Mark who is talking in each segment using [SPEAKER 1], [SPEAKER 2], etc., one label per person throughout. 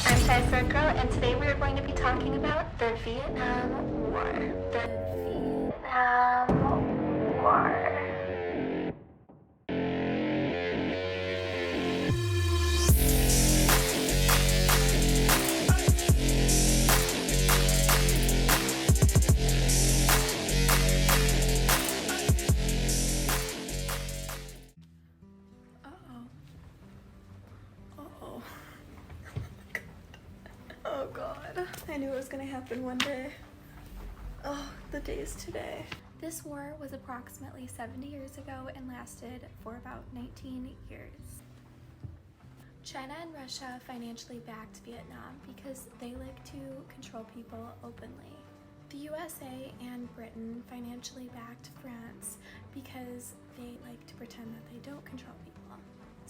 [SPEAKER 1] I'm Chai Circle, and today we are going to be talking about the Vietnam War. The Vietnam War.
[SPEAKER 2] Oh god, I knew it was gonna happen one day. Oh, the days today. This war was approximately 70 years ago and lasted for about 19 years. China and Russia financially backed Vietnam because they like to control people openly. The USA and Britain financially backed France because they like to pretend that they don't control people.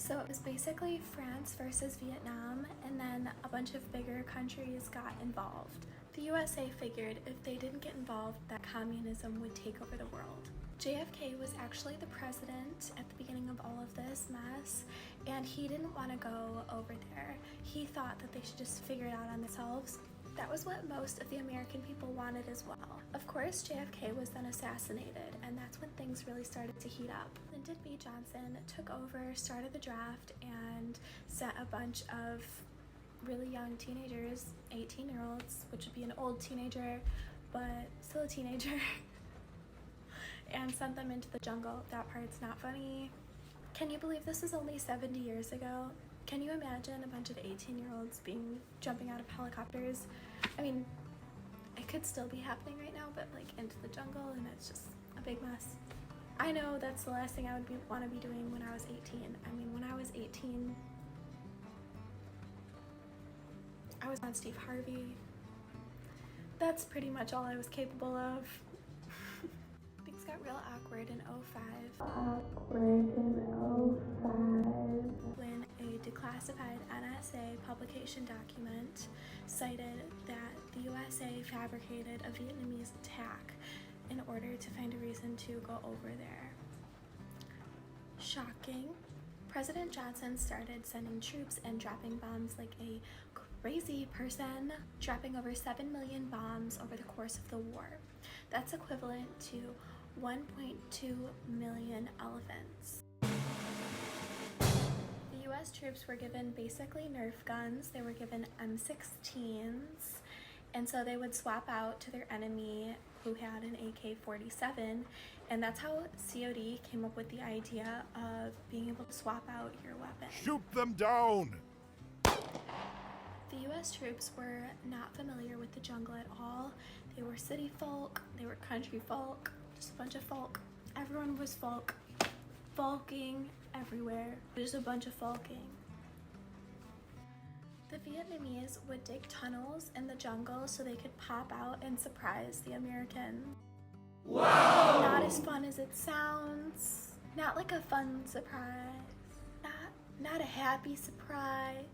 [SPEAKER 2] So it was basically France versus Vietnam, and then a bunch of bigger countries got involved. The USA figured if they didn't get involved, that communism would take over the world. JFK was actually the president at the beginning of all of this mess, and he didn't want to go over there. He thought that they should just figure it out on themselves. That was what most of the American people wanted as well. Of course, JFK was then assassinated, and that's when things really started to heat up. Lyndon B. Johnson took over, started the draft, and sent a bunch of really young teenagers, 18-year-olds, which would be an old teenager, but still a teenager, and sent them into the jungle. That part's not funny. Can you believe this was only 70 years ago? Can you imagine a bunch of 18-year-olds jumping out of helicopters? I mean, it could still be happening right now, but like into the jungle, and it's just a big mess. I know that's the last thing I would want to be doing when I was 18. I mean, when I was 18, I was on Steve Harvey. That's pretty much all I was capable of. Things got real awkward in '05. When a declassified NSA publication document cited that the USA fabricated a Vietnamese attack in order to find a reason to go over there. Shocking. President Johnson started sending troops and dropping bombs like a crazy person, dropping over 7 million bombs over the course of the war. That's equivalent to 1.2 million elephants. The US troops were given basically Nerf guns. They were given M16s, and so they would swap out to their enemy who had an AK-47, and that's how COD came up with the idea of being able to swap out your weapon.
[SPEAKER 3] Shoot them down!
[SPEAKER 2] The US troops were not familiar with the jungle at all. They were city folk, they were country folk, just a bunch of folk. Everyone was folk. Folking everywhere. Just a bunch of folking. The Vietnamese would dig tunnels in the jungle so they could pop out and surprise the Americans. Wow! Not as fun as it sounds. Not like a fun surprise. Not a happy surprise.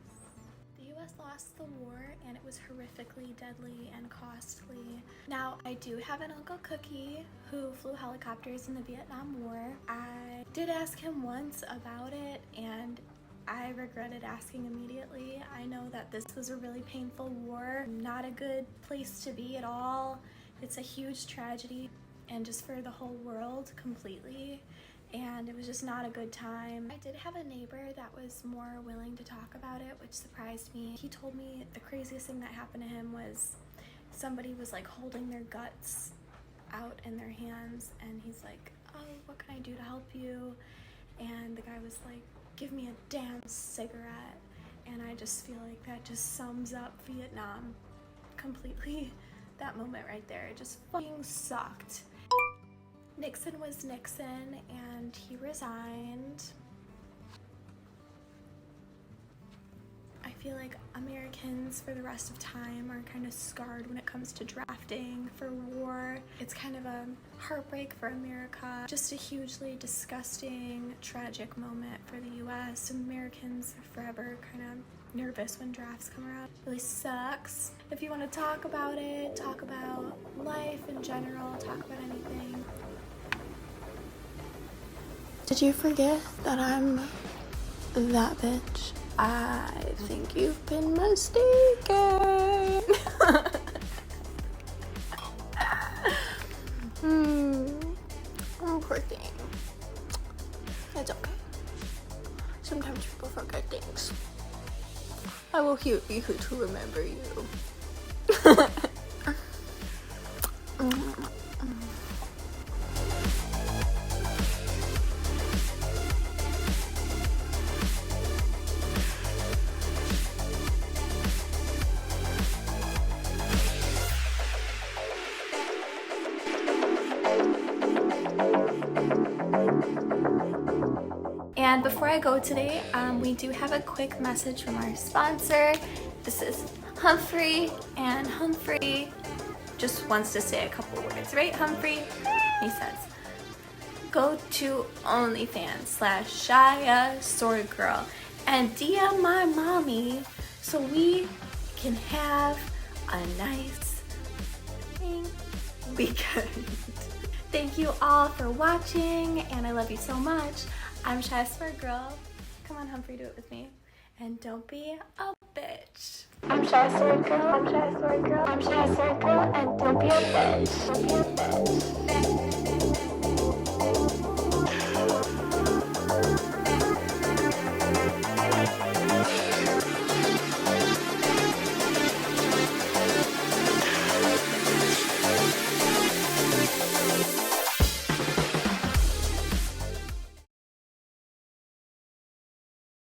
[SPEAKER 2] The US lost the war, and it was horrifically deadly and costly. Now, I do have an Uncle Cookie who flew helicopters in the Vietnam War. I did ask him once about it, and I regretted asking immediately. I know that this was a really painful war, not a good place to be at all. It's a huge tragedy, and just for the whole world completely. And it was just not a good time. I did have a neighbor that was more willing to talk about it, which surprised me. He told me the craziest thing that happened to him was somebody was like holding their guts out in their hands, and he's like, oh, what can I do to help you? And the guy was like, give me a damn cigarette. And I just feel like that just sums up Vietnam completely. That moment right there, it just fucking sucked. Nixon was Nixon, and he resigned. I feel like Americans for the rest of time are kind of scarred when it comes to drafting for war. It's kind of a heartbreak for America. Just a hugely disgusting, tragic moment for the US. Americans are forever kind of nervous when drafts come around. It really sucks. If you want to talk about it, talk about life in general, talk about anything. Did you forget that I'm that bitch? I think you've been mistaken. Poor thing. It's okay. Sometimes people forget things. I will be here to remember you. And before I go today, we do have a quick message from our sponsor. This is Humphrey, and Humphrey just wants to say a couple words, right, Humphrey? He says, go to OnlyFans/Shia Sword Girl and DM my mommy so we can have a nice weekend. Thank you all for watching, and I love you so much. I'm Shia Sword Girl. Come on, Humphrey, do it with me. And don't be a bitch.
[SPEAKER 1] I'm Shia Sword Girl. I'm Shia Sword Girl. I'm Shia Sword Girl. And don't be a bitch. Don't be a bitch.